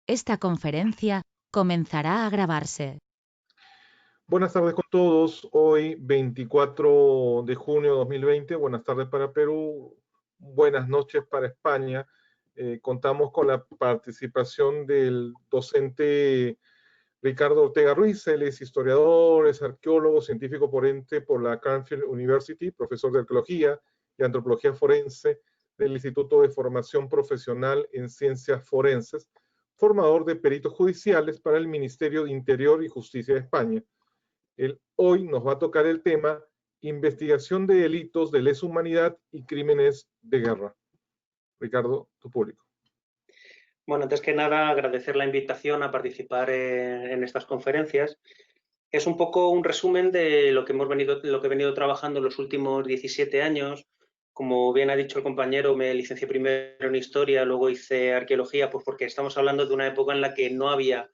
Esta conferencia comenzará a grabarse. Buenas tardes con todos. Hoy, 24 de junio de 2020. Buenas tardes para Perú. Buenas noches para España. Contamos con la participación del docente Ricardo Ortega Ruiz. Él es historiador, es arqueólogo, científico ponente por la Cranfield University, profesor de arqueología y antropología forense del Instituto de Formación Profesional en Ciencias Forenses, formador de peritos judiciales para el Ministerio de Interior y Justicia de España. Hoy nos va a tocar el tema investigación de delitos de lesa humanidad y crímenes de guerra. Ricardo, tu público. Bueno, antes que nada, agradecer la invitación a participar en estas conferencias. Es un poco un resumen de lo que he venido trabajando en los últimos 17 años. Como bien ha dicho el compañero, me licencié primero en Historia, luego hice Arqueología, pues porque estamos hablando de una época en la que no había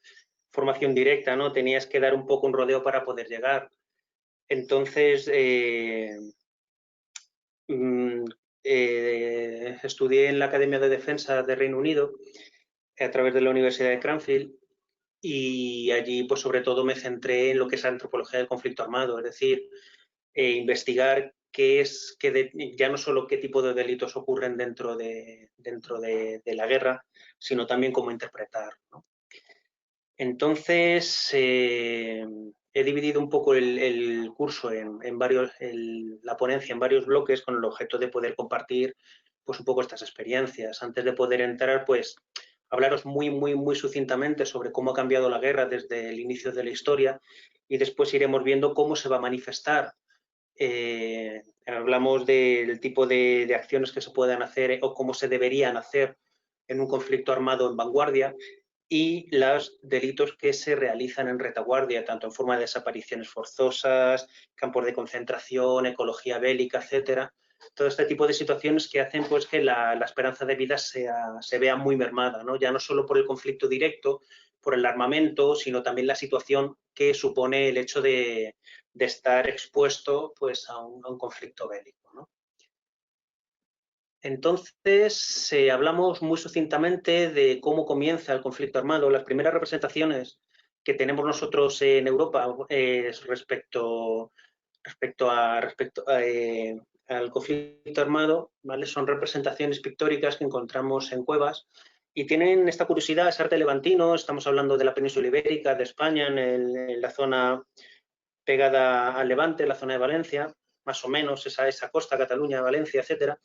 formación directa, ¿no? Tenías que dar un poco un rodeo para poder llegar. Entonces, estudié en la Academia de Defensa de Reino Unido a través de la Universidad de Cranfield y allí pues sobre todo me centré en lo que es la antropología del conflicto armado, es decir, investigar qué es, ya no solo qué tipo de delitos ocurren dentro de la guerra, sino también cómo interpretar, ¿no? Entonces, he dividido un poco el curso en varios, la ponencia en varios bloques con el objeto de poder compartir pues un poco estas experiencias. Antes de poder entrar, pues hablaros muy sucintamente sobre cómo ha cambiado la guerra desde el inicio de la historia y después iremos viendo cómo se va a manifestar. Hablamos del tipo de acciones que se puedan hacer o cómo se deberían hacer en un conflicto armado en vanguardia y los delitos que se realizan en retaguardia, tanto en forma de desapariciones forzosas, campos de concentración, ecología bélica, etcétera. Todo este tipo de situaciones que hacen pues, que la esperanza de vida se vea muy mermada, ¿no? Ya no solo por el conflicto directo, por el armamento, sino también la situación que supone el hecho de estar expuesto pues, a un conflicto bélico, ¿no? Entonces, hablamos muy sucintamente de cómo comienza el conflicto armado. Las primeras representaciones que tenemos nosotros en Europa respecto al conflicto armado, ¿vale? Son representaciones pictóricas que encontramos en cuevas y tienen esta curiosidad, es arte levantino, estamos hablando de la península ibérica, de España, en la zona pegada al Levante, la zona de Valencia, más o menos esa costa, Cataluña, Valencia, etcétera.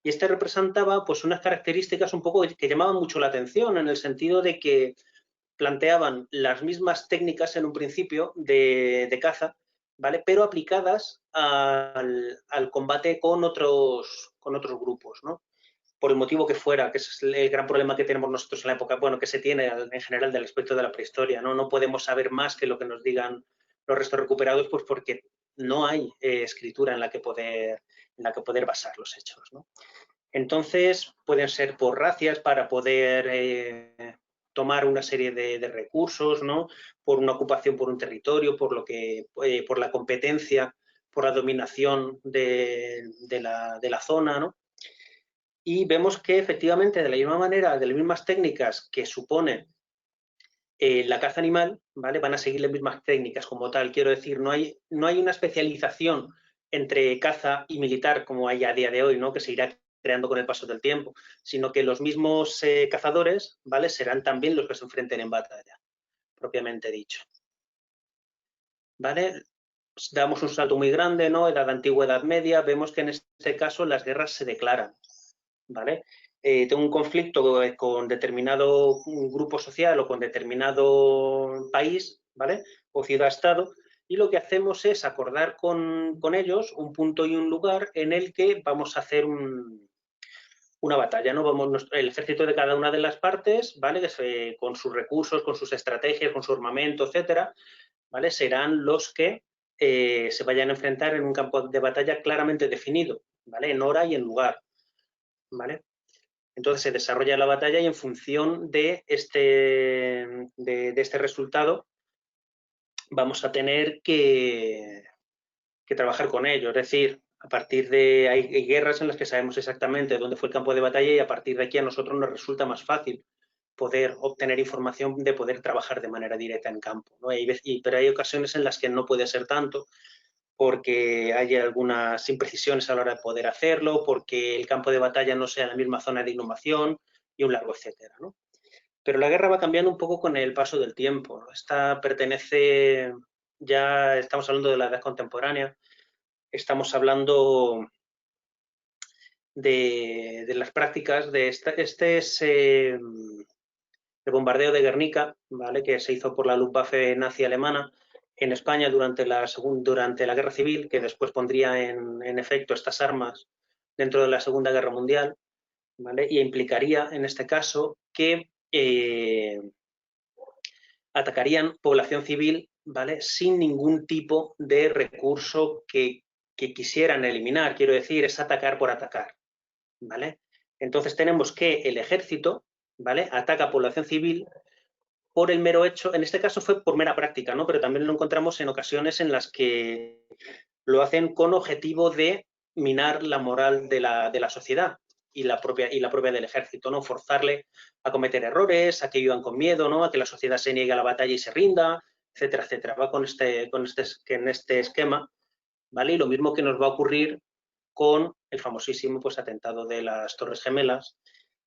Y este representaba pues unas características un poco que llamaban mucho la atención en el sentido de que planteaban las mismas técnicas en un principio de caza, ¿vale? Pero aplicadas al combate con otros grupos, ¿no? Por el motivo que fuera, que es el gran problema que tenemos nosotros en la época, bueno, que se tiene en general del aspecto de la prehistoria, ¿no? No podemos saber más que lo que nos digan los restos recuperados, pues porque no hay escritura en la que poder basar los hechos, ¿no? Entonces, pueden ser por racias para poder tomar una serie de recursos, ¿no? Por una ocupación por un territorio, por la competencia, por la dominación de la zona, ¿no? Y vemos que efectivamente de la misma manera, de las mismas técnicas que supone la caza animal, ¿vale? Van a seguir las mismas técnicas como tal. Quiero decir, no hay una especialización entre caza y militar como hay a día de hoy, ¿no? Que se irá creando con el paso del tiempo, sino que los mismos cazadores, ¿vale? Serán también los que se enfrenten en batalla, propiamente dicho. ¿Vale? Damos un salto muy grande, ¿no? Edad antigua, Edad Media, vemos que en este caso las guerras se declaran, ¿vale? Tengo un conflicto con determinado grupo social o con determinado país, ¿vale? O ciudad-estado, y lo que hacemos es acordar con ellos un punto y un lugar en el que vamos a hacer una batalla, ¿no? El ejército de cada una de las partes, ¿vale? Con sus recursos, con sus estrategias, con su armamento, etcétera, ¿vale? Serán los que se vayan a enfrentar en un campo de batalla claramente definido, ¿vale? En hora y en lugar, ¿vale? Entonces se desarrolla la batalla y en función de este resultado vamos a tener que trabajar con ello. Es decir, a partir de hay guerras en las que sabemos exactamente dónde fue el campo de batalla y a partir de aquí a nosotros nos resulta más fácil poder obtener información, de poder trabajar de manera directa en campo, ¿no? Pero hay ocasiones en las que no puede ser tanto, porque hay algunas imprecisiones a la hora de poder hacerlo, porque el campo de batalla no sea la misma zona de inhumación y un largo etcétera, ¿no? Pero la guerra va cambiando un poco con el paso del tiempo. Esta pertenece, ya estamos hablando de la edad contemporánea, estamos hablando de las prácticas de este es el bombardeo de Guernica, ¿vale? Que se hizo por la Luftwaffe nazi alemana en España durante la Guerra Civil, que después pondría en efecto estas armas dentro de la Segunda Guerra Mundial, ¿vale? Y implicaría, en este caso, que atacarían población civil, ¿vale? Sin ningún tipo de recurso que quisieran eliminar. Quiero decir, es atacar por atacar, ¿vale? Entonces tenemos que el ejército, ¿vale? Ataca a población civil por el mero hecho, en este caso fue por mera práctica, ¿no? Pero también lo encontramos en ocasiones en las que lo hacen con objetivo de minar la moral de la sociedad y la propia del ejército, ¿no? Forzarle a cometer errores, a que vivan con miedo, ¿no? A que la sociedad se niegue a la batalla y se rinda, etcétera, etcétera. Va en este esquema, ¿vale? Y lo mismo que nos va a ocurrir con el famosísimo pues, atentado de las Torres Gemelas,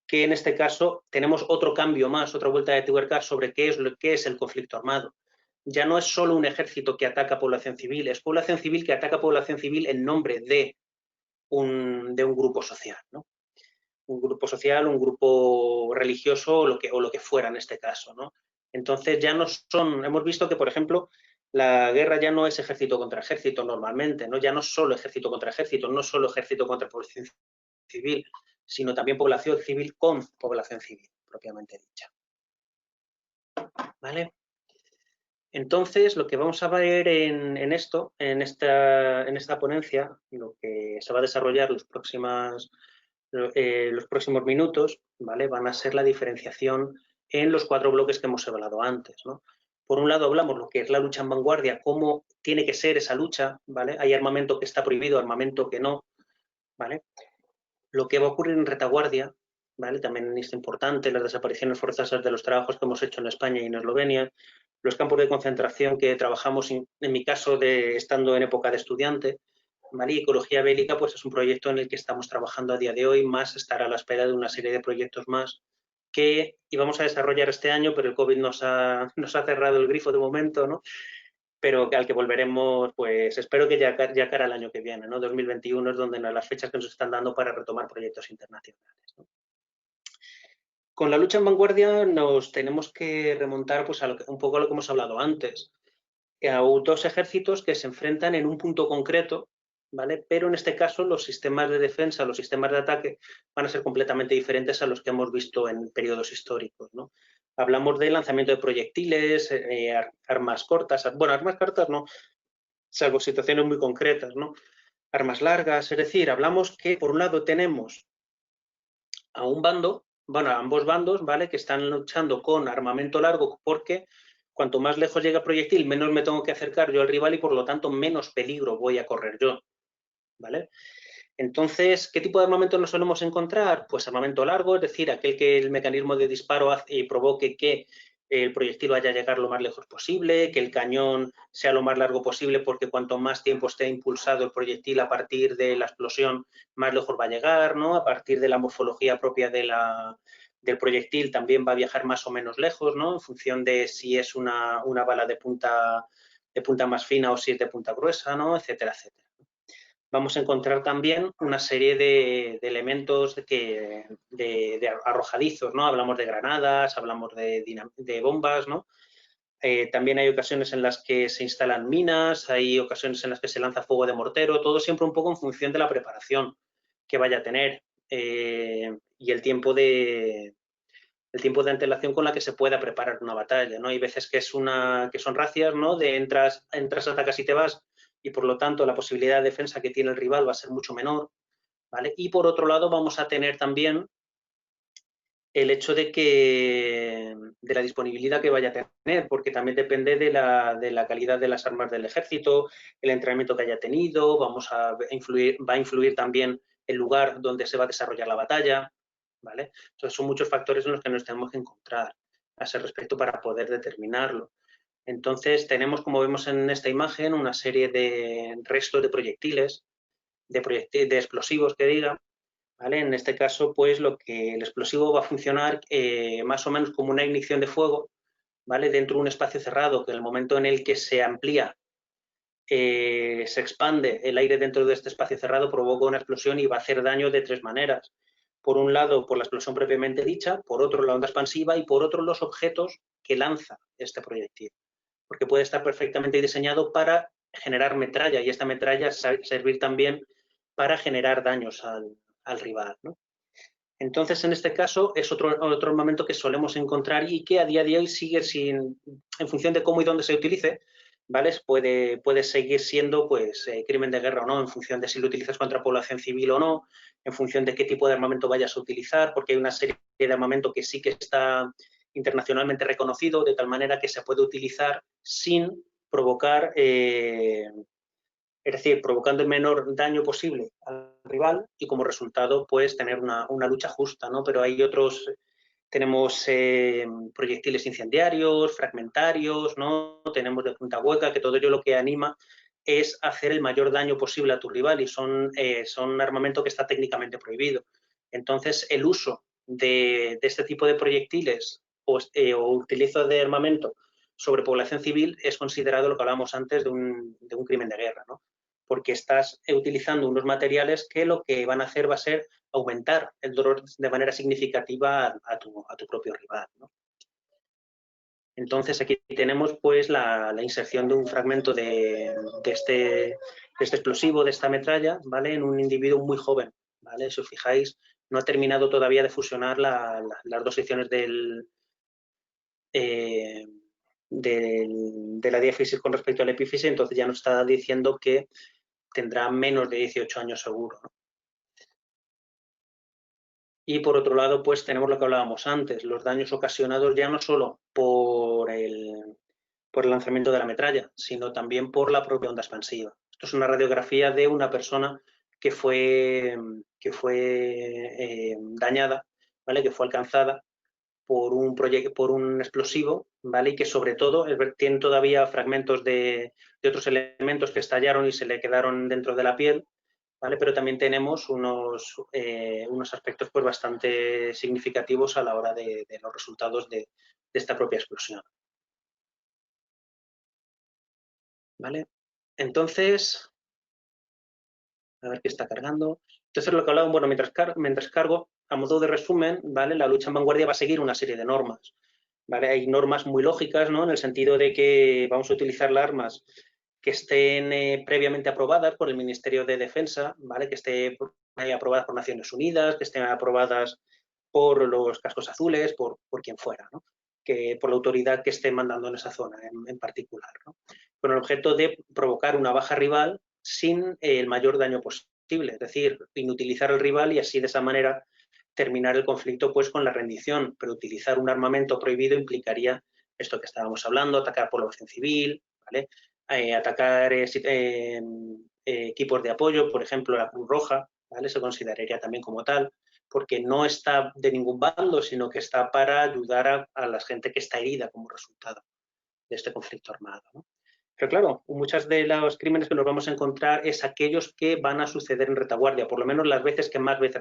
que en este caso tenemos otro cambio más, otra vuelta de tuerca sobre qué es el conflicto armado. Ya no es solo un ejército que ataca a población civil, es población civil que ataca a población civil en nombre de un grupo social, ¿no? Un grupo social, un grupo religioso o lo que fuera en este caso, ¿no? Entonces ya no son, hemos visto que, por ejemplo, la guerra ya no es ejército contra ejército normalmente, ¿no? Ya no es solo ejército contra ejército, no solo ejército contra población civil, sino también población civil con población civil, propiamente dicha. ¿Vale? Entonces, lo que vamos a ver en esta ponencia, lo que se va a desarrollar los próximos minutos, ¿vale? Van a ser la diferenciación en los 4 bloques que hemos hablado antes, ¿no? Por un lado hablamos lo que es la lucha en vanguardia, cómo tiene que ser esa lucha, ¿vale? Hay armamento que está prohibido, armamento que no, ¿vale? Lo que va a ocurrir en retaguardia, ¿vale? También es importante, las desapariciones forzosas de los trabajos que hemos hecho en España y en Eslovenia, los campos de concentración que trabajamos, en mi caso, estando en época de estudiante, ¿vale? Y Ecología Bélica pues es un proyecto en el que estamos trabajando a día de hoy, más estar a la espera de una serie de proyectos más que íbamos a desarrollar este año, pero el COVID nos ha cerrado el grifo de momento, ¿no? Pero al que volveremos, pues espero que ya cara al año que viene, ¿no? 2021 es donde las fechas que nos están dando para retomar proyectos internacionales, ¿no? Con la lucha en vanguardia nos tenemos que remontar pues, un poco a lo que hemos hablado antes, a 2 ejércitos que se enfrentan en un punto concreto, ¿vale? Pero en este caso los sistemas de defensa, los sistemas de ataque van a ser completamente diferentes a los que hemos visto en periodos históricos, ¿no? Hablamos de lanzamiento de proyectiles, armas cortas, bueno, armas cortas no, salvo situaciones muy concretas, ¿no? Armas largas, es decir, hablamos que por un lado tenemos a un bando, bueno, a ambos bandos, ¿vale? Que están luchando con armamento largo porque cuanto más lejos llega el proyectil, menos me tengo que acercar yo al rival y por lo tanto menos peligro voy a correr yo, ¿vale? Entonces, ¿qué tipo de armamento nos solemos encontrar? Pues armamento largo, es decir, aquel que el mecanismo de disparo provoque que el proyectil vaya a llegar lo más lejos posible, que el cañón sea lo más largo posible porque cuanto más tiempo esté impulsado el proyectil a partir de la explosión, más lejos va a llegar, ¿no? A partir de la morfología propia del proyectil también va a viajar más o menos lejos, ¿no? En función de si es una bala de punta más fina o si es de punta gruesa, ¿no? Etcétera, etcétera. Vamos a encontrar también una serie de elementos de arrojadizos, ¿no? Hablamos de granadas, hablamos de bombas, ¿no? También hay ocasiones en las que se instalan minas, hay ocasiones en las que se lanza fuego de mortero, todo siempre un poco en función de la preparación que vaya a tener y el tiempo de antelación con la que se pueda preparar una batalla, ¿no? Hay veces que son racias, ¿no? De entras, atacas y te vas, y por lo tanto la posibilidad de defensa que tiene el rival va a ser mucho menor, ¿vale? Y por otro lado vamos a tener también el hecho de la disponibilidad que vaya a tener, porque también depende de la calidad de las armas del ejército, el entrenamiento que haya tenido, va a influir también el lugar donde se va a desarrollar la batalla, ¿vale? Entonces son muchos factores en los que nos tenemos que encontrar a ese respecto para poder determinarlo. Entonces tenemos, como vemos en esta imagen, una serie de restos de proyectiles, de explosivos que diga, ¿vale? En este caso, pues el explosivo va a funcionar más o menos como una ignición de fuego, ¿vale? Dentro de un espacio cerrado, que en el momento en el que se amplía, se expande el aire dentro de este espacio cerrado, provoca una explosión y va a hacer daño de tres maneras. Por un lado, por la explosión propiamente dicha, por otro, la onda expansiva y por otro, los objetos que lanza este proyectil. Porque puede estar perfectamente diseñado para generar metralla y esta metralla servir también para generar daños al rival, ¿no? Entonces, en este caso, es otro armamento que solemos encontrar y que a día de hoy sigue en función de cómo y dónde se utilice, ¿vale? Puede seguir siendo pues, crimen de guerra o no, en función de si lo utilizas contra población civil o no, en función de qué tipo de armamento vayas a utilizar, porque hay una serie de armamento que sí que está internacionalmente reconocido, de tal manera que se puede utilizar sin provocar, es decir, provocando el menor daño posible al rival y como resultado, pues, tener una lucha justa, ¿no? Pero hay otros, tenemos proyectiles incendiarios, fragmentarios, ¿no? Tenemos de punta hueca, que todo ello lo que anima es hacer el mayor daño posible a tu rival y son armamento que está técnicamente prohibido. Entonces, el uso de este tipo de proyectiles o utilizo de armamento sobre población civil es considerado lo que hablábamos antes de un crimen de guerra, ¿no? Porque estás utilizando unos materiales que lo que van a hacer va a ser aumentar el dolor de manera significativa a tu propio rival, ¿no? Entonces aquí tenemos pues la inserción de un fragmento de este explosivo, de esta metralla, ¿vale? En un individuo muy joven, ¿vale? Si os fijáis, no ha terminado todavía de fusionar las dos secciones de la diáfisis con respecto a la epífisis, entonces ya nos está diciendo que tendrá menos de 18 años seguro, ¿no? Y por otro lado, pues tenemos lo que hablábamos antes, los daños ocasionados ya no solo por el lanzamiento de la metralla, sino también por la propia onda expansiva. Esto es una radiografía de una persona que fue dañada, ¿vale? Que fue alcanzada por un explosivo, ¿vale? Y que sobre todo tiene todavía fragmentos de otros elementos que estallaron y se le quedaron dentro de la piel, ¿vale? Pero también tenemos unos aspectos pues, bastante significativos a la hora de los resultados de esta propia explosión. ¿Vale? Entonces, a ver qué está cargando. Entonces, lo que hablábamos, bueno, mientras cargo, a modo de resumen, ¿vale? La lucha en vanguardia va a seguir una serie de normas, ¿vale? Hay normas muy lógicas, ¿no? En el sentido de que vamos a utilizar las armas que estén previamente aprobadas por el Ministerio de Defensa, ¿vale? Que estén aprobadas por Naciones Unidas, que estén aprobadas por los cascos azules, por quien fuera, ¿no? Que por la autoridad que esté mandando en esa zona en particular, ¿no? Con el objeto de provocar una baja rival sin el mayor daño posible, es decir, inutilizar al rival y así de esa manera terminar el conflicto pues con la rendición, pero utilizar un armamento prohibido implicaría esto que estábamos hablando, atacar población civil, ¿vale? Atacar equipos de apoyo, por ejemplo la Cruz Roja, ¿vale? Se consideraría también como tal, porque no está de ningún bando, sino que está para ayudar a la gente que está herida como resultado de este conflicto armado, ¿no? Pero claro, muchos de los crímenes que nos vamos a encontrar es aquellos que van a suceder en retaguardia, por lo menos las veces que más veces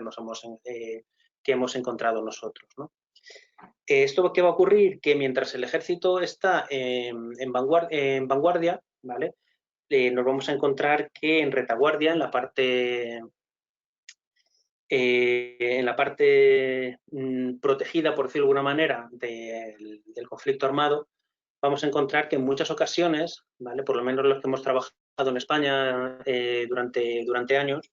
que hemos encontrado nosotros, ¿no? ¿Esto qué va a ocurrir? Que mientras el ejército está en vanguardia, ¿vale? Nos vamos a encontrar que en retaguardia, en la parte protegida, por decirlo de alguna manera, del conflicto armado, vamos a encontrar que en muchas ocasiones, ¿vale? Por lo menos los que hemos trabajado en España durante años,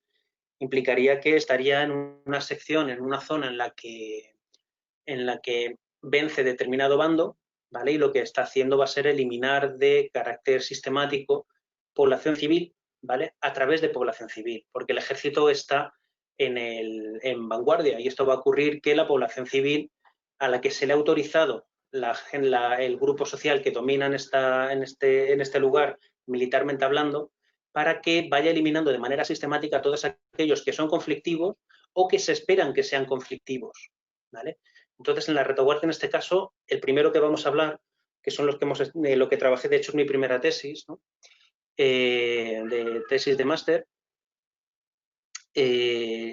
implicaría que estaría en una sección, en una zona en la que vence determinado bando, ¿vale? Y lo que está haciendo va a ser eliminar de carácter sistemático población civil, ¿vale? A través de población civil, porque el ejército está en vanguardia y esto va a ocurrir que la población civil a la que se le ha autorizado el grupo social que domina en este lugar, militarmente hablando, para que vaya eliminando de manera sistemática a todos aquellos que son conflictivos o que se esperan que sean conflictivos, ¿vale? Entonces, en la retaguardia, en este caso, el primero que vamos a hablar, que son los que lo que trabajé, de hecho es mi primera tesis, ¿no? De tesis de máster,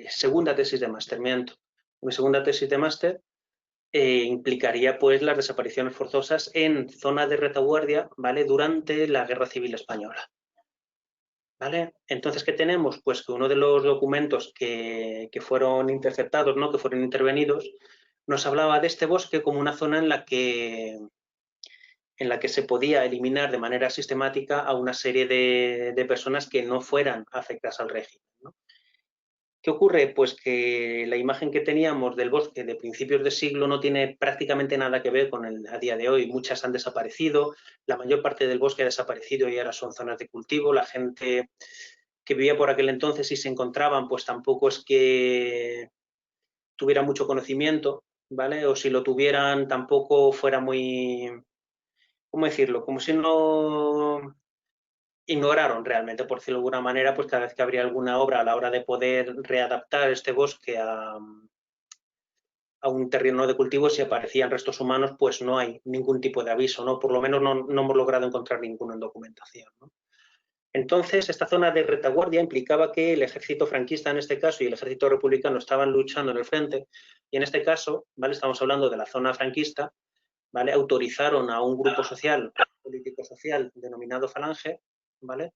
segunda tesis de máster, miento. Mi segunda tesis de máster implicaría pues las desapariciones forzosas en zona de retaguardia, ¿vale? Durante la Guerra Civil Española. ¿Vale? Entonces, ¿qué tenemos? Pues que uno de los documentos que fueron interceptados, ¿no? Que fueron intervenidos, nos hablaba de este bosque como una zona en la que se podía eliminar de manera sistemática a una serie de personas que no fueran afectadas al régimen, ¿no? ¿Qué ocurre? Pues que la imagen que teníamos del bosque de principios de siglo no tiene prácticamente nada que ver con el a día de hoy. Muchas han desaparecido, la mayor parte del bosque ha desaparecido y ahora son zonas de cultivo. La gente que vivía por aquel entonces y se encontraban, pues tampoco es que tuviera mucho conocimiento, ¿vale? O si lo tuvieran tampoco fuera muy, ¿cómo decirlo? Como si no ignoraron realmente, por decirlo de alguna manera, pues cada vez que habría alguna obra a la hora de poder readaptar este bosque a un terreno de cultivo, si aparecían restos humanos, pues no hay ningún tipo de aviso, ¿no? Por lo menos no hemos logrado encontrar ninguno en documentación, ¿no? Entonces, esta zona de retaguardia implicaba que el ejército franquista, en este caso, y el ejército republicano estaban luchando en el frente, y en este caso, ¿vale? Estamos hablando de la zona franquista, ¿vale? Autorizaron a un grupo social, político-social, denominado Falange, ¿vale?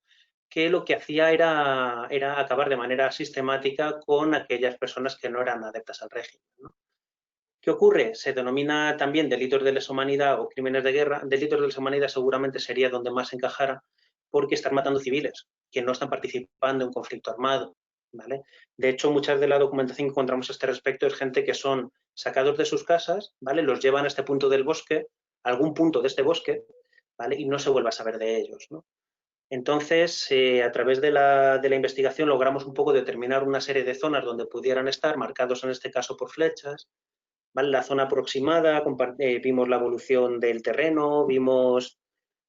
Que lo que hacía era acabar de manera sistemática con aquellas personas que no eran adeptas al régimen, ¿no? ¿Qué ocurre? Se denomina también delitos de lesa humanidad o crímenes de guerra. Delitos de lesa humanidad seguramente sería donde más encajara, porque están matando civiles que no están participando en un conflicto armado, ¿vale? De hecho, muchas de la documentación que encontramos a este respecto es gente que son sacados de sus casas, ¿vale? Los llevan a este punto del bosque, a algún punto de este bosque, ¿vale? Y no se vuelve a saber de ellos, ¿no? Entonces, a través de la investigación logramos un poco determinar una serie de zonas donde pudieran estar, marcados en este caso por flechas, ¿vale? La zona aproximada, vimos la evolución del terreno, vimos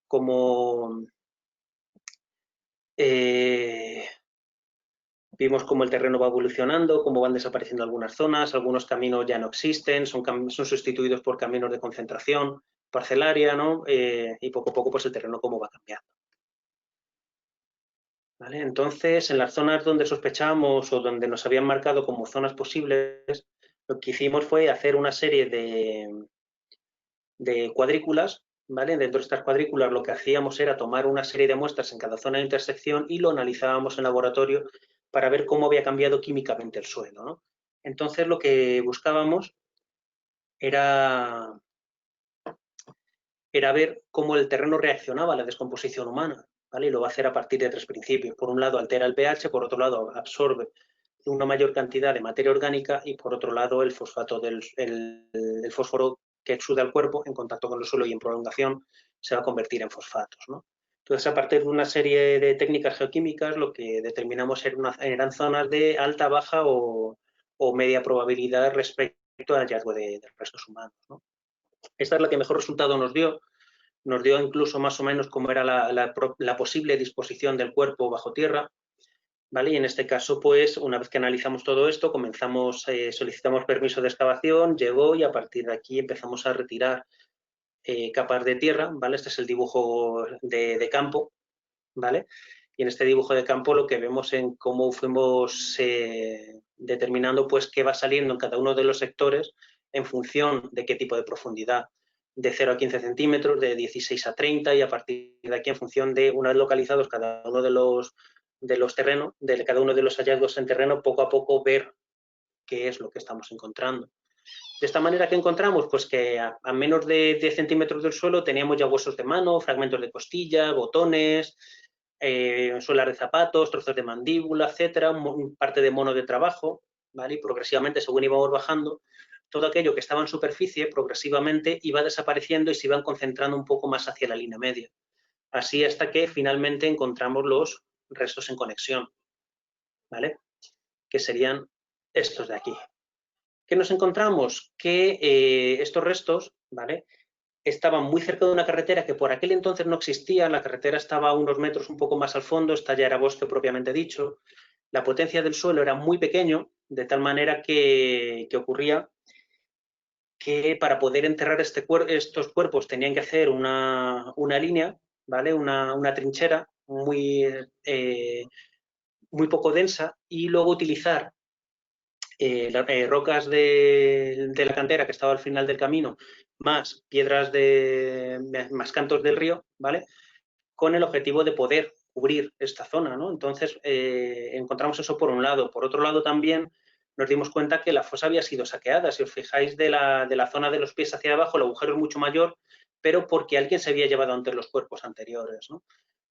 cómo el terreno va evolucionando, cómo van desapareciendo algunas zonas, algunos caminos ya no existen, son sustituidos por caminos de concentración parcelaria, ¿no? Y poco a poco pues el terreno cómo va cambiando. ¿Vale? Entonces, en las zonas donde sospechábamos o donde nos habían marcado como zonas posibles, lo que hicimos fue hacer una serie de cuadrículas, ¿vale? Dentro de estas cuadrículas lo que hacíamos era tomar una serie de muestras en cada zona de intersección y lo analizábamos en laboratorio para ver cómo había cambiado químicamente el suelo, ¿no? Entonces, lo que buscábamos era ver cómo el terreno reaccionaba a la descomposición humana, ¿vale? Y lo va a hacer a partir de 3 principios. Por un lado, altera el pH, por otro lado, absorbe una mayor cantidad de materia orgánica y, por otro lado, el fosfato el fósforo que exuda el cuerpo en contacto con el suelo y en prolongación se va a convertir en fosfatos, ¿no? Entonces, a partir de una serie de técnicas geoquímicas, lo que determinamos eran zonas de alta, baja o media probabilidad respecto al hallazgo de restos humanos, ¿no? Esta es la que mejor resultado nos dio incluso más o menos cómo era la posible disposición del cuerpo bajo tierra, ¿vale? Y en este caso, pues, una vez que analizamos todo esto, solicitamos permiso de excavación, llegó y a partir de aquí empezamos a retirar capas de tierra, ¿vale? Este es el dibujo de campo, ¿vale? Y en este dibujo de campo lo que vemos en cómo fuimos determinando, pues, qué va saliendo en cada uno de los sectores en función de qué tipo de profundidad, de 0 a 15 centímetros, de 16 a 30 y a partir de aquí en función de, una vez localizados cada uno de los terrenos, de cada uno de los hallazgos en terreno, poco a poco ver qué es lo que estamos encontrando. De esta manera, ¿qué encontramos? Pues que a menos de 10 centímetros del suelo teníamos ya huesos de mano, fragmentos de costilla, botones, suelas de zapatos, trozos de mandíbula, etcétera, parte de mono de trabajo, ¿vale? Y progresivamente, según íbamos bajando, todo aquello que estaba en superficie progresivamente iba desapareciendo y se iban concentrando un poco más hacia la línea media. Así hasta que finalmente encontramos los restos en conexión, ¿vale? Que serían estos de aquí. ¿Qué nos encontramos? Que estos restos, ¿vale? Estaban muy cerca de una carretera que por aquel entonces no existía, la carretera estaba a unos metros un poco más al fondo, esta ya era bosque propiamente dicho, la potencia del suelo era muy pequeño, de tal manera que ocurría que para poder enterrar estos cuerpos tenían que hacer una línea, ¿vale? Una trinchera muy poco densa y luego utilizar rocas de la cantera que estaba al final del camino, más piedras más cantos del río, ¿vale? Con el objetivo de poder cubrir esta zona, ¿no? Entonces, encontramos eso por un lado. Por otro lado, también nos dimos cuenta que la fosa había sido saqueada. Si os fijáis, de la zona de los pies hacia abajo, el agujero es mucho mayor, pero porque alguien se había llevado antes los cuerpos anteriores, ¿no?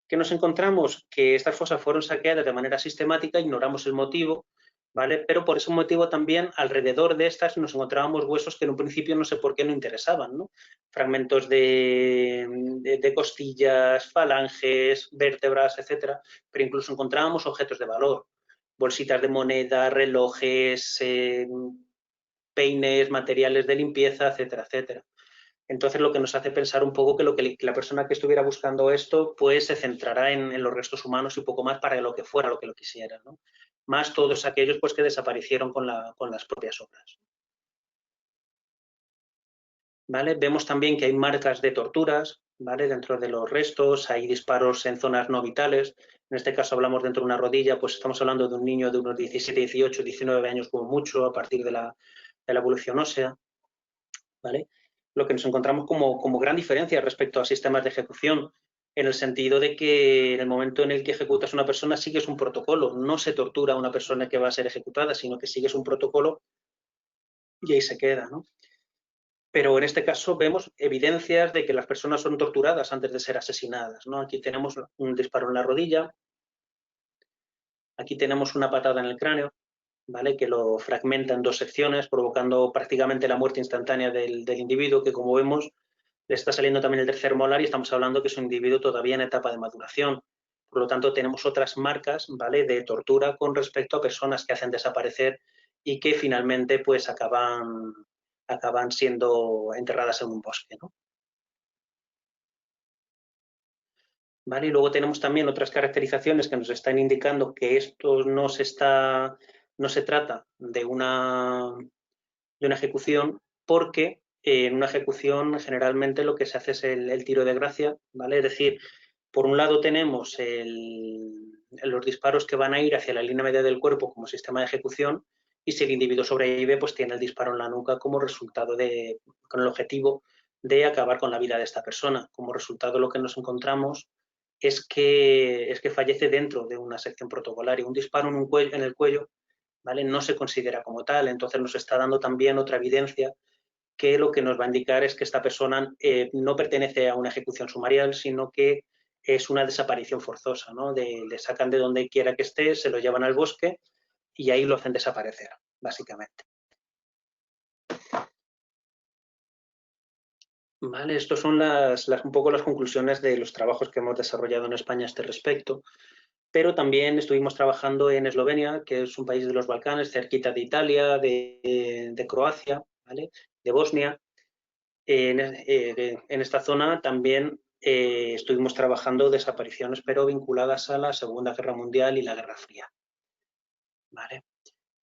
¿Qué nos encontramos? Que estas fosas fueron saqueadas de manera sistemática, ignoramos el motivo, ¿vale? Pero por ese motivo también alrededor de estas nos encontrábamos huesos que en un principio no sé por qué no interesaban, ¿no? Fragmentos de costillas, falanges, vértebras, etcétera, pero incluso encontrábamos objetos de valor, bolsitas de moneda, relojes, peines, materiales de limpieza, etcétera, etcétera. Entonces, lo que nos hace pensar un poco que la persona que estuviera buscando esto, pues se centrará en los restos humanos y un poco más para lo que fuera, lo que lo quisiera, ¿no? Más todos aquellos pues, que desaparecieron con las propias obras. ¿Vale? Vemos también que hay marcas de torturas, ¿vale? Dentro de los restos, hay disparos en zonas no vitales. En este caso hablamos dentro de una rodilla, pues estamos hablando de un niño de unos 17, 18, 19 años como mucho, a partir de la evolución ósea, ¿vale? Lo que nos encontramos como gran diferencia respecto a sistemas de ejecución, en el sentido de que en el momento en el que ejecutas a una persona sigues un protocolo, no se tortura a una persona que va a ser ejecutada, sino que sigues un protocolo y ahí se queda, ¿no? Pero en este caso vemos evidencias de que las personas son torturadas antes de ser asesinadas, ¿no? Aquí tenemos un disparo en la rodilla, aquí tenemos una patada en el cráneo, ¿vale? Que lo fragmenta en dos secciones, provocando prácticamente la muerte instantánea del individuo, que como vemos le está saliendo también el tercer molar y estamos hablando que es un individuo todavía en etapa de maduración. Por lo tanto, tenemos otras marcas, ¿vale? De tortura con respecto a personas que hacen desaparecer y que finalmente pues acaban siendo enterradas en un bosque, ¿no? ¿Vale? Y luego tenemos también otras caracterizaciones que nos están indicando que esto no se trata de una ejecución, porque en una ejecución generalmente lo que se hace es el tiro de gracia, ¿vale? Es decir, por un lado tenemos los disparos que van a ir hacia la línea media del cuerpo como sistema de ejecución, y si el individuo sobrevive, pues tiene el disparo en la nuca como resultado con el objetivo de acabar con la vida de esta persona. Como resultado, lo que nos encontramos es que fallece dentro de una sección protocolaria. Un disparo en el cuello, ¿vale? No se considera como tal, entonces nos está dando también otra evidencia que lo que nos va a indicar es que esta persona no pertenece a una ejecución sumarial, sino que es una desaparición forzosa, ¿no? Le sacan de donde quiera que esté, se lo llevan al bosque y ahí lo hacen desaparecer, básicamente. Vale, estas son un poco las conclusiones de los trabajos que hemos desarrollado en España a este respecto, pero también estuvimos trabajando en Eslovenia, que es un país de los Balcanes, cerquita de Italia, de Croacia, ¿vale? De Bosnia. En esta zona también estuvimos trabajando desapariciones, pero vinculadas a la Segunda Guerra Mundial y la Guerra Fría. ¿Vale?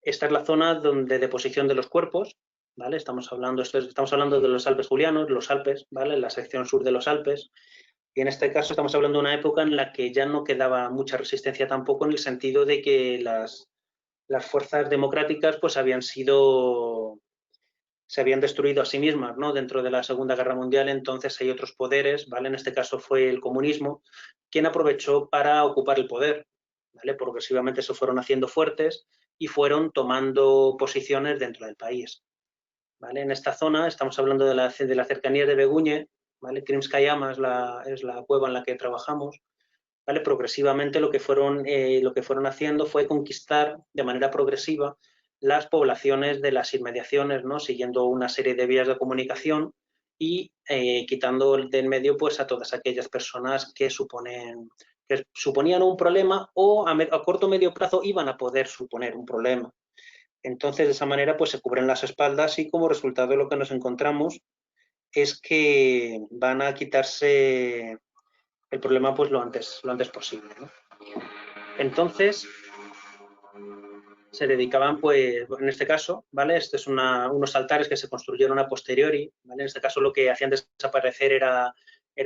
Esta es la zona de deposición de los cuerpos, ¿vale? Estamos hablando de los Alpes Julianos, los Alpes, ¿vale? La sección sur de los Alpes. Y en este caso estamos hablando de una época en la que ya no quedaba mucha resistencia tampoco, en el sentido de que las fuerzas democráticas pues se habían destruido a sí mismas, ¿no? Dentro de la Segunda Guerra Mundial. Entonces hay otros poderes, ¿vale? En este caso fue el comunismo, quien aprovechó para ocupar el poder, ¿vale? Progresivamente se fueron haciendo fuertes y fueron tomando posiciones dentro del país, ¿vale? En esta zona estamos hablando de la cercanía de Beguñe, ¿vale? Krimskaya Yama es la cueva en la que trabajamos, ¿vale? Progresivamente lo que fueron haciendo fue conquistar de manera progresiva las poblaciones de las inmediaciones, ¿no? Siguiendo una serie de vías de comunicación y quitando de en medio pues, a todas aquellas personas que suponían un problema o a corto o medio plazo iban a poder suponer un problema. Entonces, de esa manera, pues se cubren las espaldas y como resultado lo que nos encontramos es que van a quitarse el problema pues lo antes posible, ¿no? Entonces, se dedicaban, pues, en este caso, ¿vale? Estos son unos altares que se construyeron a posteriori, ¿vale? En este caso lo que hacían desaparecer era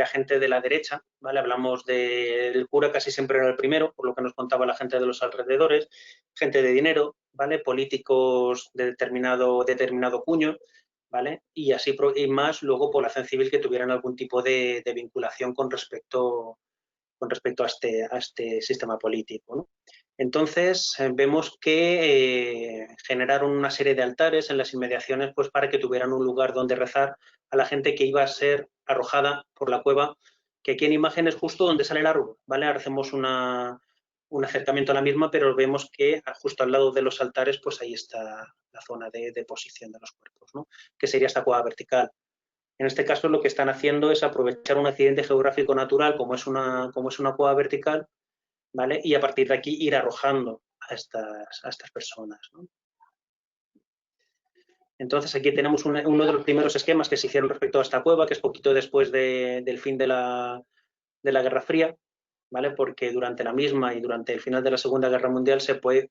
gente de la derecha, ¿vale? Hablamos del cura, casi siempre era el primero, por lo que nos contaba la gente de los alrededores, gente de dinero, ¿vale? Políticos de determinado cuño, ¿vale? Y así y más luego población civil que tuvieran algún tipo de vinculación con respecto a este sistema político, ¿no? Entonces, vemos que generaron una serie de altares en las inmediaciones, pues para que tuvieran un lugar donde rezar a la gente que iba a ser arrojada por la cueva, que aquí en imagen es justo donde sale el árbol, ¿vale? Ahora hacemos un acercamiento a la misma, pero vemos que justo al lado de los altares, pues ahí está la zona de deposición de los cuerpos, ¿no? Que sería esta cueva vertical. En este caso lo que están haciendo es aprovechar un accidente geográfico natural como es una cueva vertical, ¿vale? Y a partir de aquí ir arrojando a estas personas, ¿no? Entonces aquí tenemos uno de los primeros esquemas que se hicieron respecto a esta cueva, que es poquito después del fin de la Guerra Fría, ¿vale? Porque durante la misma y durante el final de la Segunda Guerra Mundial se fue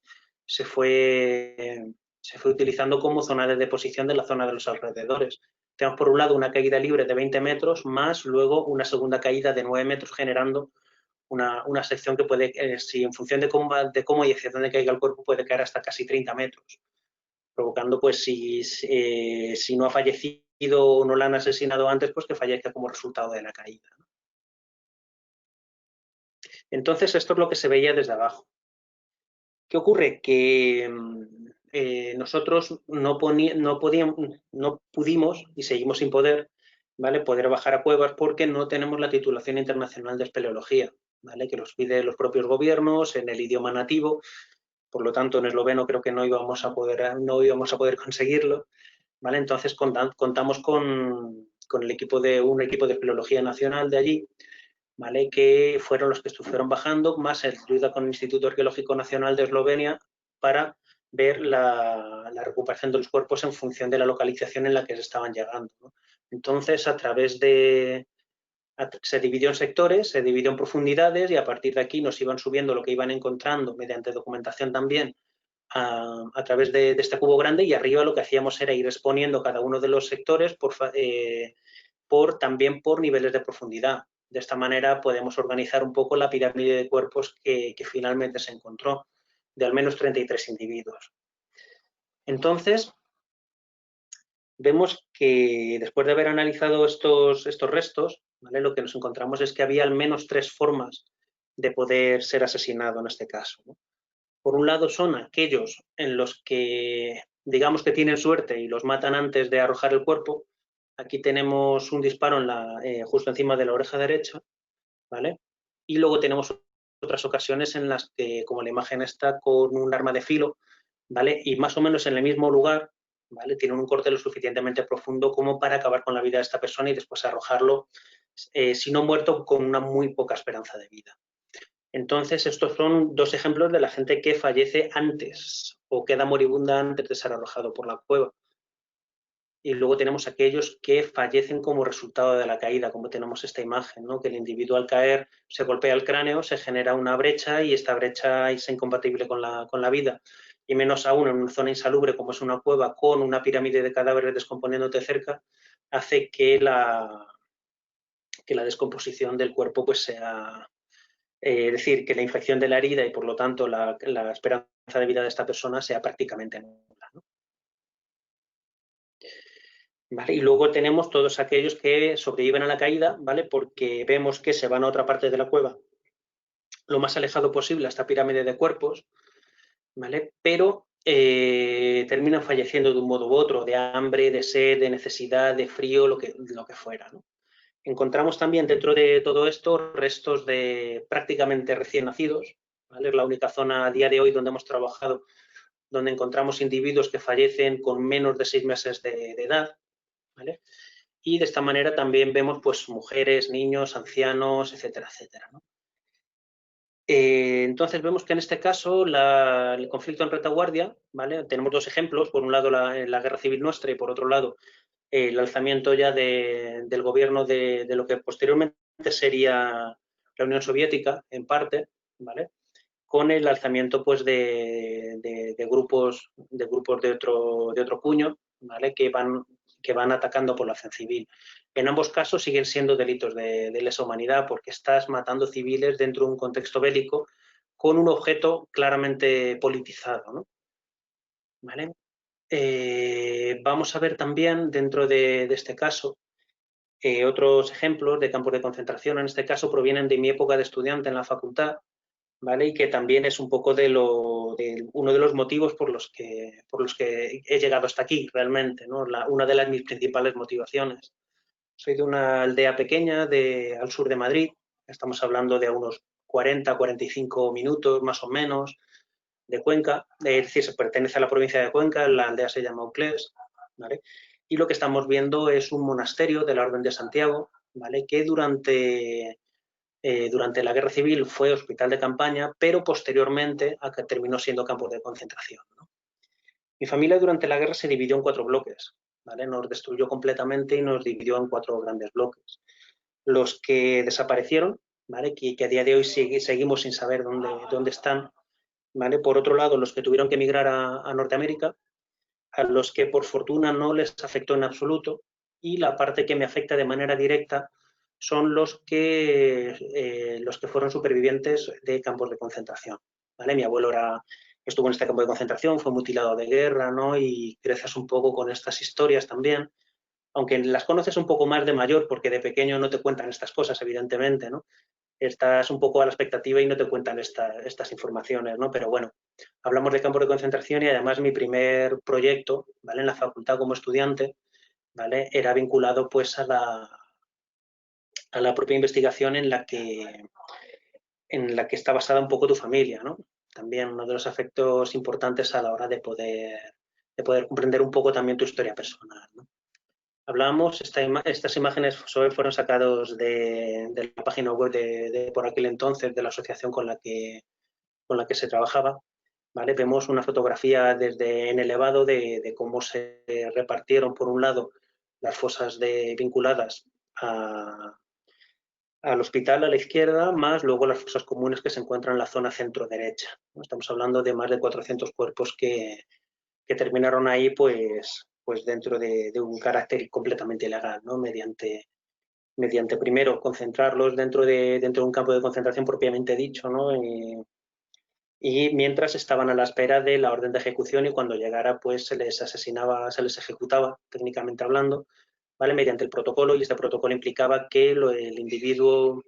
utilizando como zona de deposición de la zona de los alrededores. Tenemos por un lado una caída libre de 20 metros, más luego una segunda caída de 9 metros, generando una sección que puede, si en función de cómo y hacia dónde caiga el cuerpo, puede caer hasta casi 30 metros, provocando, pues, si no ha fallecido o no la han asesinado antes, pues que fallezca como resultado de la caída. Entonces, esto es lo que se veía desde abajo. ¿Qué ocurre? Que nosotros no pudimos, y seguimos sin poder, ¿vale? Poder bajar a cuevas porque no tenemos la titulación internacional de espeleología, ¿vale? Que los pide los propios gobiernos en el idioma nativo. Por lo tanto, en esloveno creo que no íbamos a poder conseguirlo, ¿vale? Entonces contamos con un equipo de espeleología nacional de allí, ¿vale? Que fueron los que estuvieron bajando, más el ayuda con el Instituto Arqueológico Nacional de Eslovenia para ver la recuperación de los cuerpos en función de la localización en la que se estaban llegando, ¿no? Entonces, se dividió en sectores, se dividió en profundidades y a partir de aquí nos iban subiendo lo que iban encontrando mediante documentación también a través de este cubo grande, y arriba lo que hacíamos era ir exponiendo cada uno de los sectores también por niveles de profundidad. De esta manera podemos organizar un poco la pirámide de cuerpos que finalmente se encontró, de al menos 33 individuos. Entonces, vemos que después de haber analizado estos restos, ¿vale? Lo que nos encontramos es que había al menos 3 formas de poder ser asesinado en este caso, ¿no? Por un lado son aquellos en los que digamos que tienen suerte y los matan antes de arrojar el cuerpo. Aquí tenemos un disparo justo encima de la oreja derecha, ¿vale? Y luego tenemos otras ocasiones en las que, como la imagen está con un arma de filo, ¿vale? Y más o menos en el mismo lugar, ¿vale? Tienen un corte lo suficientemente profundo como para acabar con la vida de esta persona y después arrojarlo, si no muerto, con una muy poca esperanza de vida. Entonces, estos son 2 ejemplos de la gente que fallece antes o queda moribunda antes de ser arrojado por la cueva. Y luego tenemos aquellos que fallecen como resultado de la caída, como tenemos esta imagen, ¿no? Que el individuo al caer se golpea el cráneo, se genera una brecha y esta brecha es incompatible con la vida. Y menos aún en una zona insalubre como es una cueva con una pirámide de cadáveres descomponiéndote cerca, hace que la descomposición del cuerpo pues sea... Es decir, que la infección de la herida y por lo tanto la esperanza de vida de esta persona sea prácticamente nula, ¿no? ¿Vale? Y luego tenemos todos aquellos que sobreviven a la caída, ¿vale? Porque vemos que se van a otra parte de la cueva, lo más alejado posible a esta pirámide de cuerpos, ¿vale? Pero terminan falleciendo de un modo u otro, de hambre, de sed, de necesidad, de frío, lo que fuera, ¿no? Encontramos también dentro de todo esto restos de prácticamente recién nacidos, ¿vale? Es la única zona a día de hoy donde hemos trabajado donde encontramos individuos que fallecen con menos de 6 meses de edad, ¿vale? Y de esta manera también vemos pues mujeres, niños, ancianos, etcétera, etcétera, ¿no? Entonces vemos que en este caso el conflicto en retaguardia, ¿vale? Tenemos 2 ejemplos, por un lado la guerra civil nuestra y por otro lado el alzamiento ya del gobierno de lo que posteriormente sería la Unión Soviética, en parte, ¿vale? con el alzamiento pues, de grupos de otro cuño, ¿vale? que van atacando población civil. En ambos casos siguen siendo delitos de lesa humanidad porque estás matando civiles dentro de un contexto bélico con un objeto claramente politizado, ¿no? ¿Vale? Vamos a ver también dentro de este caso otros ejemplos de campos de concentración. En este caso provienen de mi época de estudiante en la facultad, ¿vale? Y que también es un poco de uno de los motivos por los que he llegado hasta aquí realmente, ¿no? Una de mis principales motivaciones. Soy de una aldea pequeña al sur de Madrid, estamos hablando de unos 40-45 minutos más o menos de Cuenca, es decir, se pertenece a la provincia de Cuenca, la aldea se llama Uclés, ¿vale? Y lo que estamos viendo es un monasterio de la Orden de Santiago, ¿vale? Que durante la Guerra Civil fue hospital de campaña, pero posteriormente a que terminó siendo campo de concentración, ¿no? Mi familia durante la guerra se dividió en 4 bloques, ¿vale? Nos destruyó completamente y nos dividió en 4 grandes bloques. Los que desaparecieron, ¿vale? Que a día de hoy seguimos sin saber dónde están, ¿vale? Por otro lado, los que tuvieron que emigrar a Norteamérica, a los que por fortuna no les afectó en absoluto, y la parte que me afecta de manera directa son los que fueron supervivientes de campos de concentración, ¿vale? Mi abuelo estuvo en este campo de concentración, fue mutilado de guerra, ¿no? Y creces un poco con estas historias también, aunque las conoces un poco más de mayor, porque de pequeño no te cuentan estas cosas, evidentemente, ¿no? Estás un poco a la expectativa y no te cuentan estas informaciones, ¿no? Pero bueno, hablamos de campos de concentración y además mi primer proyecto, ¿vale? En la facultad como estudiante, ¿vale? Era vinculado pues a la propia investigación en la que está basada un poco tu familia, ¿no? También uno de los afectos importantes a la hora de poder comprender un poco también tu historia personal, ¿no? Hablábamos, estas imágenes fueron sacados de la página web de por aquel entonces de la asociación con la que se trabajaba, ¿vale? Vemos una fotografía en elevado de cómo se repartieron, por un lado, las fosas vinculadas al hospital a la izquierda, más luego las fosas comunes que se encuentran en la zona centro-derecha, ¿no? Estamos hablando de más de 400 cuerpos que terminaron ahí, pues dentro de un carácter completamente ilegal, ¿no? Mediante primero concentrarlos dentro de un campo de concentración propiamente dicho, ¿no? Y mientras estaban a la espera de la orden de ejecución y cuando llegara pues se les ejecutaba, técnicamente hablando, ¿vale? Mediante el protocolo, y este protocolo implicaba que el individuo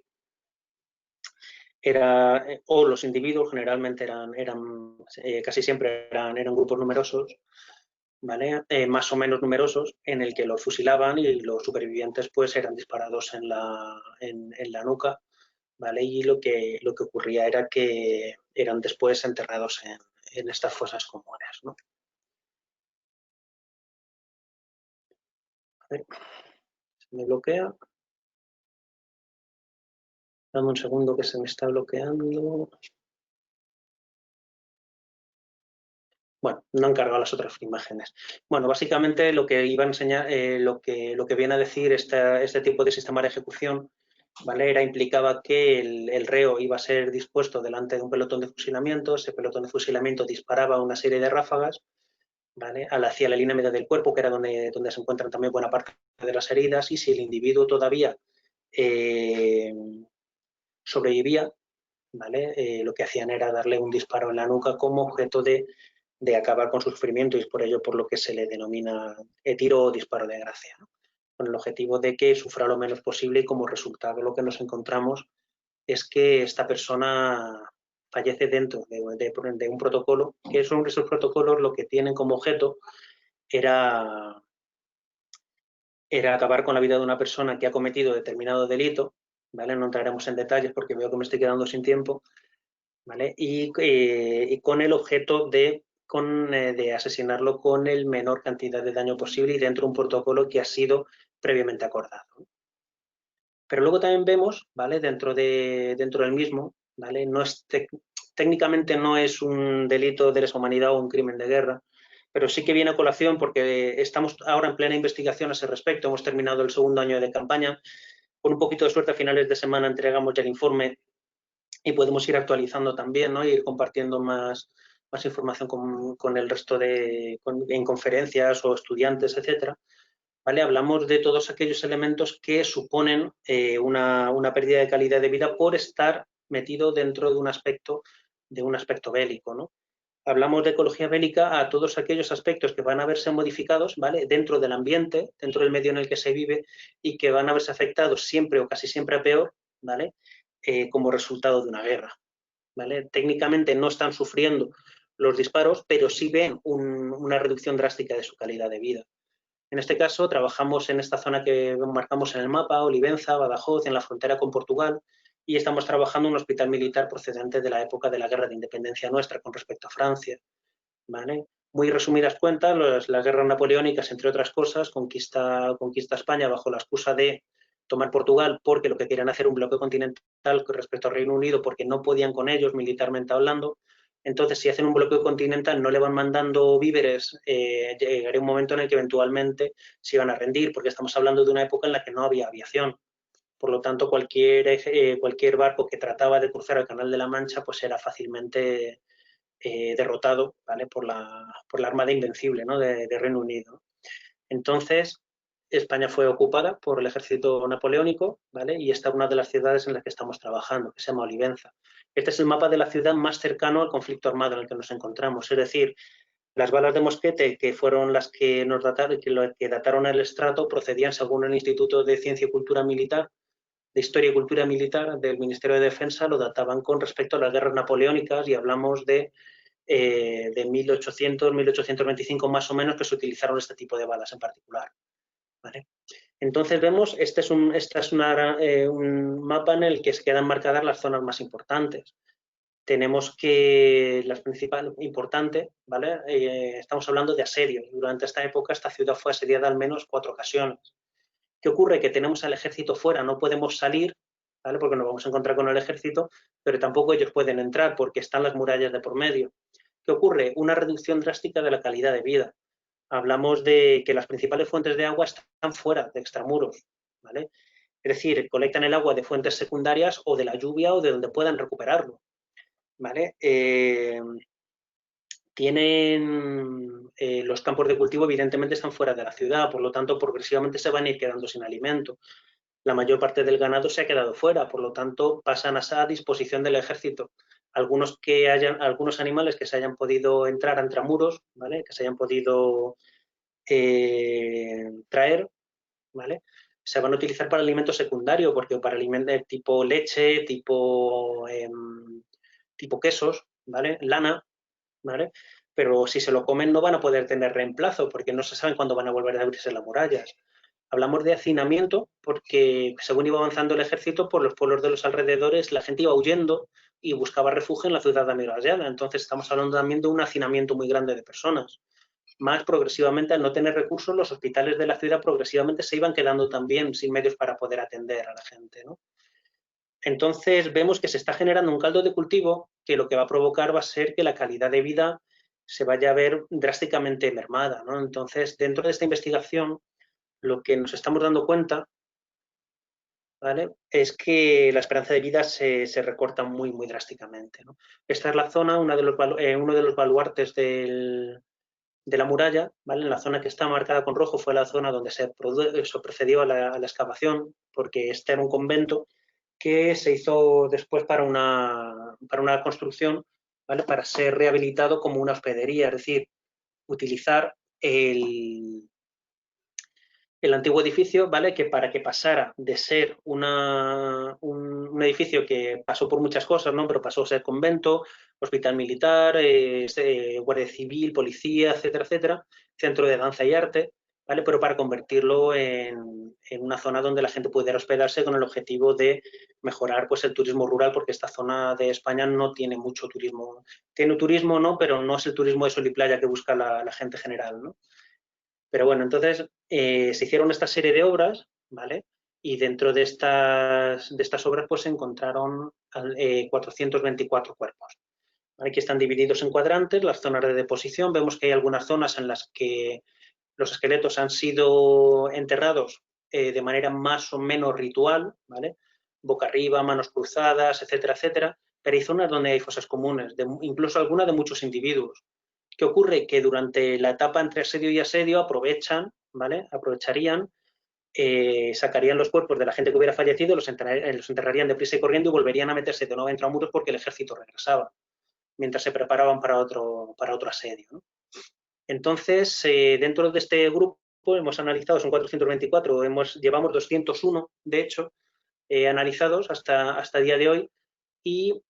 los individuos generalmente casi siempre eran grupos numerosos, ¿vale? Más o menos numerosos, en el que los fusilaban y los supervivientes pues eran disparados en la nuca, ¿vale? Y lo que ocurría era que eran después enterrados en estas fosas comunes, ¿no? A ver, se me bloquea. Dame un segundo que se me está bloqueando. Bueno, no han cargado las otras imágenes. Bueno, básicamente lo que iba a enseñar, lo que viene a decir este tipo de sistema de ejecución, ¿vale? Implicaba que el reo iba a ser dispuesto delante de un pelotón de fusilamiento, ese pelotón de fusilamiento disparaba una serie de ráfagas, ¿vale? Hacia la línea media del cuerpo, que era donde se encuentran también buena parte de las heridas, y si el individuo todavía sobrevivía, ¿vale? Lo que hacían era darle un disparo en la nuca como objeto de acabar con su sufrimiento, y es por ello por lo que se le denomina tiro o disparo de gracia, ¿no? Con el objetivo de que sufra lo menos posible, y como resultado lo que nos encontramos es que esta persona fallece dentro de un protocolo, que son esos protocolos lo que tienen como objeto era acabar con la vida de una persona que ha cometido determinado delito, ¿vale? No entraremos en detalles porque veo que me estoy quedando sin tiempo, ¿vale? Y con el objeto de asesinarlo con el menor cantidad de daño posible y dentro de un protocolo que ha sido previamente acordado. Pero luego también vemos, ¿vale? Dentro del mismo, ¿vale? Técnicamente no es un delito de lesa humanidad o un crimen de guerra, pero sí que viene a colación porque estamos ahora en plena investigación a ese respecto. Hemos terminado el segundo año de campaña. Con un poquito de suerte, a finales de semana entregamos ya el informe y podemos ir actualizando también, ¿no? Y ir compartiendo más información con el resto en conferencias o estudiantes, etcétera. ¿Vale? Hablamos de todos aquellos elementos que suponen una pérdida de calidad de vida por estar metido dentro de un aspecto bélico, ¿no? Hablamos de ecología bélica a todos aquellos aspectos que van a verse modificados, ¿vale? Dentro del ambiente, dentro del medio en el que se vive y que van a verse afectados siempre o casi siempre a peor, ¿vale? Como resultado de una guerra, ¿vale? Técnicamente no están sufriendo los disparos, pero sí ven una reducción drástica de su calidad de vida. En este caso, trabajamos en esta zona que marcamos en el mapa, Olivenza, Badajoz, en la frontera con Portugal, y estamos trabajando en un hospital militar procedente de la época de la Guerra de Independencia nuestra con respecto a Francia. ¿Vale? Muy resumidas cuentas, las guerras napoleónicas, entre otras cosas, conquista España bajo la excusa de tomar Portugal porque lo que querían hacer un bloqueo continental con respecto al Reino Unido porque no podían con ellos militarmente hablando. Entonces, si hacen un bloqueo continental, no le van mandando víveres, llegaría un momento en el que eventualmente se iban a rendir, porque estamos hablando de una época en la que no había aviación. Por lo tanto, cualquier barco que trataba de cruzar el Canal de la Mancha pues era fácilmente derrotado, ¿vale? por la Armada Invencible, ¿no? de Reino Unido. Entonces, España fue ocupada por el ejército napoleónico, ¿vale? Y esta es una de las ciudades en las que estamos trabajando, que se llama Olivenza. Este es el mapa de la ciudad más cercano al conflicto armado en el que nos encontramos, es decir, las balas de mosquete, que fueron las que nos dataron, que dataron el estrato, procedían según el Instituto de Ciencia y Cultura Militar, de Historia y Cultura Militar del Ministerio de Defensa, lo databan con respecto a las guerras napoleónicas y hablamos de 1800, 1825 más o menos, que se utilizaron este tipo de balas en particular. ¿Vale? Entonces vemos, este es un mapa en el que se quedan marcadas las zonas más importantes. Tenemos que las principales importantes, ¿vale? Estamos hablando de asedios. Durante esta época esta ciudad fue asediada al menos 4 ocasiones. ¿Qué ocurre? Que tenemos al ejército fuera, no podemos salir, ¿vale? Porque nos vamos a encontrar con el ejército, pero tampoco ellos pueden entrar porque están las murallas de por medio. ¿Qué ocurre? Una reducción drástica de la calidad de vida. Hablamos de que las principales fuentes de agua están fuera de extramuros, ¿vale? Es decir, colectan el agua de fuentes secundarias o de la lluvia o de donde puedan recuperarlo, ¿vale? Los campos de cultivo evidentemente están fuera de la ciudad, por lo tanto progresivamente se van a ir quedando sin alimento. La mayor parte del ganado se ha quedado fuera, por lo tanto pasan a disposición del ejército. Algunos animales que se hayan podido entrar a intramuros, ¿vale? Que se hayan podido traer, ¿vale? Se van a utilizar para alimento secundario, porque para alimentos tipo leche, tipo quesos, ¿vale? Lana, ¿vale? Pero si se lo comen no van a poder tener reemplazo, porque no se saben cuándo van a volver a abrirse las murallas. Hablamos de hacinamiento porque según iba avanzando el ejército por los pueblos de los alrededores, la gente iba huyendo y buscaba refugio en la ciudad amurallada. Entonces estamos hablando también de un hacinamiento muy grande de personas. Más progresivamente, al no tener recursos, los hospitales de la ciudad progresivamente se iban quedando también sin medios para poder atender a la gente, ¿no? Entonces vemos que se está generando un caldo de cultivo que lo que va a provocar va a ser que la calidad de vida se vaya a ver drásticamente mermada, ¿no? Entonces, dentro de esta investigación, lo que nos estamos dando cuenta, ¿vale? Es que la esperanza de vida se recorta muy, muy drásticamente, ¿no? Esta es la zona, uno de los baluartes de la muralla, ¿vale? En la zona que está marcada con rojo fue la zona donde se procedió a la excavación, porque este era un convento que se hizo después para una construcción, ¿vale? Para ser rehabilitado como una hospedería, es decir, utilizar el antiguo edificio, ¿vale? Que para que pasara de ser un edificio que pasó por muchas cosas, ¿no? Pero pasó a ser convento, hospital militar, guardia civil, policía, etcétera, etcétera, centro de danza y arte, ¿vale? Pero para convertirlo en una zona donde la gente pudiera hospedarse con el objetivo de mejorar pues, el turismo rural, porque esta zona de España no tiene mucho turismo. Tiene turismo, ¿no? Pero no es el turismo de sol y playa que busca la gente general, ¿no? Pero bueno, entonces se hicieron esta serie de obras, ¿vale? Y dentro de estas obras pues se encontraron 424 cuerpos. ¿Vale? Aquí están divididos en cuadrantes, las zonas de deposición. Vemos que hay algunas zonas en las que los esqueletos han sido enterrados de manera más o menos ritual, ¿vale? Boca arriba, manos cruzadas, etcétera, etcétera. pero hay zonas donde hay fosas comunes, incluso algunas de muchos individuos. ¿Qué ocurre? Que durante la etapa entre asedio y asedio aprovechan, ¿vale? Aprovecharían, sacarían los cuerpos de la gente que hubiera fallecido, los enterrarían deprisa y corriendo y volverían a meterse de nuevo entre muros porque el ejército regresaba, mientras se preparaban para otro asedio, ¿no? Entonces, dentro de este grupo hemos analizado, son 424, llevamos 201, de hecho, analizados hasta el día de hoy, y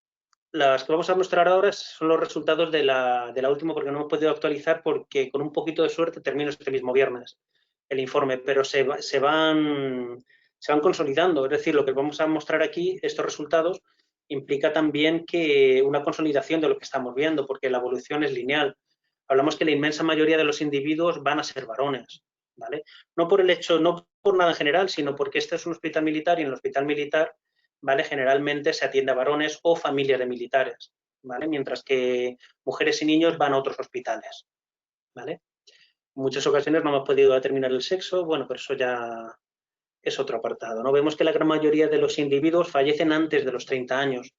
las que vamos a mostrar ahora son los resultados de la última, porque no hemos podido actualizar, porque con un poquito de suerte termino este mismo viernes el informe, pero se van consolidando. Es decir, lo que vamos a mostrar aquí, estos resultados, implica también que una consolidación de lo que estamos viendo, porque la evolución es lineal. Hablamos que la inmensa mayoría de los individuos van a ser varones, ¿vale? No por el hecho, no por nada en general, sino porque este es un hospital militar y en el hospital militar, ¿vale? Generalmente se atiende a varones o familias de militares, ¿vale? Mientras que mujeres y niños van a otros hospitales, ¿vale? En muchas ocasiones no hemos podido determinar el sexo, bueno, pero eso ya es otro apartado, ¿no? Vemos que la gran mayoría de los individuos fallecen antes de los 30 años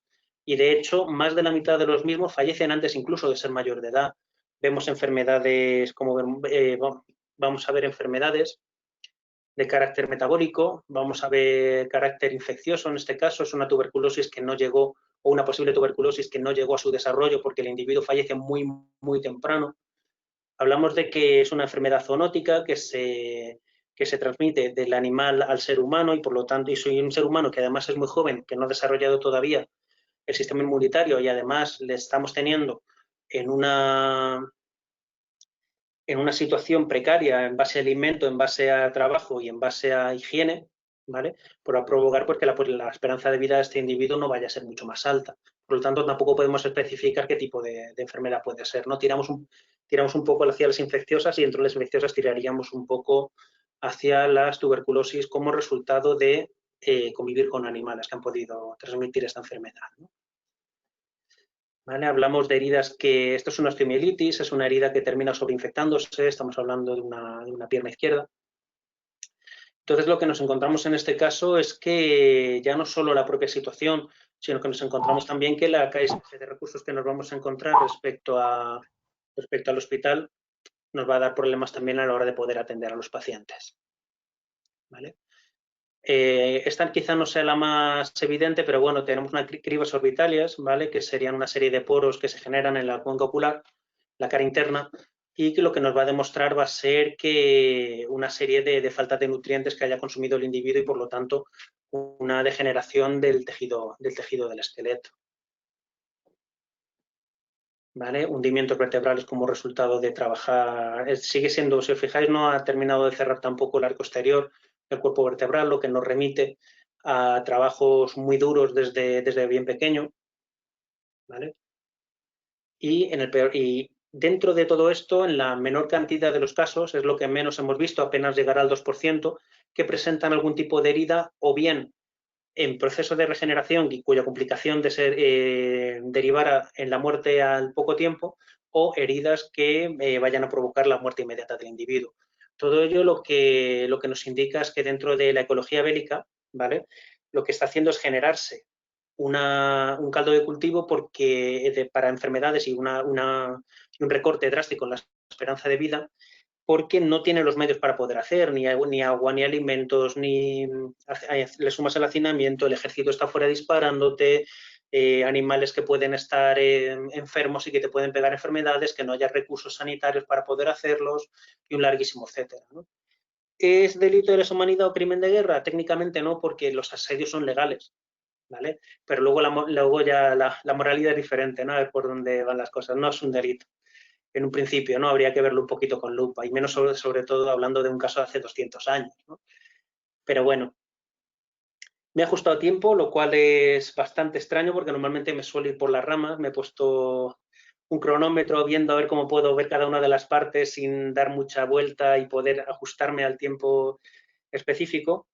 y, de hecho, más de la mitad de los mismos fallecen antes incluso de ser mayor de edad. Vemos enfermedades, vamos a ver enfermedades de carácter metabólico, vamos a ver carácter infeccioso, en este caso es una tuberculosis que no llegó, o una posible tuberculosis que no llegó a su desarrollo porque el individuo fallece muy, muy temprano. Hablamos de que es una enfermedad zoonótica que se transmite del animal al ser humano y por lo tanto, y soy un ser humano que además es muy joven, que no ha desarrollado todavía el sistema inmunitario y además le estamos teniendo en una situación precaria en base a alimento, en base a trabajo y en base a higiene, ¿vale? Por provocar porque la esperanza de vida de este individuo no vaya a ser mucho más alta. Por lo tanto, tampoco podemos especificar qué tipo de enfermedad puede ser, ¿no? Tiramos un poco hacia las infecciosas y dentro de las infecciosas tiraríamos un poco hacia las tuberculosis como resultado de convivir con animales que han podido transmitir esta enfermedad, ¿no? ¿Vale? Hablamos de heridas que, esto es una osteomielitis, es una herida que termina sobreinfectándose, estamos hablando de una pierna izquierda. Entonces lo que nos encontramos en este caso es que ya no solo la propia situación, sino que nos encontramos también que la carencia de recursos que nos vamos a encontrar respecto al hospital nos va a dar problemas también a la hora de poder atender a los pacientes, ¿vale? Esta quizá no sea la más evidente, pero bueno, tenemos unas cribas orbitales, ¿vale? Que serían una serie de poros que se generan en la cuenca ocular, la cara interna, y que lo que nos va a demostrar va a ser que una serie de faltas de nutrientes que haya consumido el individuo y por lo tanto una degeneración del tejido del esqueleto, ¿vale? Hundimientos vertebrales como resultado de trabajar, sigue siendo, si os fijáis, no ha terminado de cerrar tampoco el arco exterior del cuerpo vertebral, lo que nos remite a trabajos muy duros desde bien pequeño, ¿vale? Y dentro de todo esto, en la menor cantidad de los casos, es lo que menos hemos visto, apenas llegará al 2%, que presentan algún tipo de herida o bien en proceso de regeneración y cuya complicación derivara en la muerte al poco tiempo o heridas que vayan a provocar la muerte inmediata del individuo. Todo ello lo que nos indica es que dentro de la ecología bélica, ¿vale? Lo que está haciendo es generarse un caldo de cultivo para enfermedades y un recorte drástico en la esperanza de vida, porque no tiene los medios para poder hacer ni agua, ni alimentos, le sumas el hacinamiento, el ejército está fuera disparándote, animales que pueden estar enfermos y que te pueden pegar enfermedades, que no haya recursos sanitarios para poder hacerlos y un larguísimo etcétera, ¿no? ¿Es delito de lesa humanidad o crimen de guerra? Técnicamente no, porque los asedios son legales, ¿vale? Pero luego ya la moralidad es diferente, ¿no? A ver por dónde van las cosas. No es un delito. En un principio, ¿no? Habría que verlo un poquito con lupa, y menos sobre todo hablando de un caso de hace 200 años, ¿no? Pero bueno, me he ajustado a tiempo, lo cual es bastante extraño porque normalmente me suelo ir por las ramas, me he puesto un cronómetro viendo a ver cómo puedo ver cada una de las partes sin dar mucha vuelta y poder ajustarme al tiempo específico.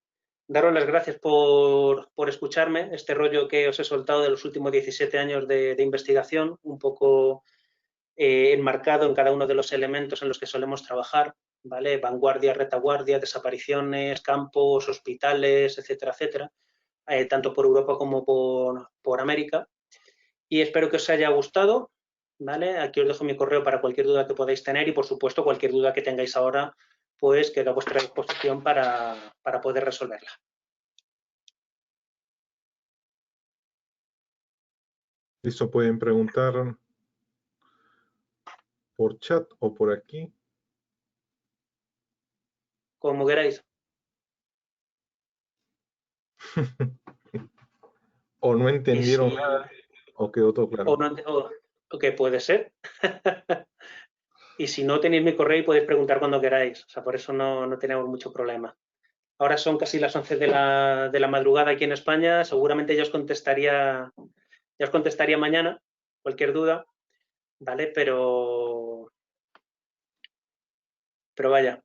Daros las gracias por escucharme, este rollo que os he soltado de los últimos 17 años de investigación, un poco enmarcado en cada uno de los elementos en los que solemos trabajar, ¿vale? Vanguardia, retaguardia, desapariciones, campos, hospitales, etcétera, etcétera, tanto por Europa como por América. y espero que os haya gustado, ¿vale? Aquí os dejo mi correo para cualquier duda que podáis tener y, por supuesto, cualquier duda que tengáis ahora, pues quedo a vuestra disposición para poder resolverla. Listo, pueden preguntar por chat o por aquí. Como queráis. O no entendieron nada, o quedó todo claro. O que puede ser. Y si no, tenéis mi correo y podéis preguntar cuando queráis. O sea, por eso no tenemos mucho problema. Ahora son casi las 11 de la madrugada aquí en España. Seguramente ya os contestaría mañana cualquier duda, ¿vale? Pero vaya,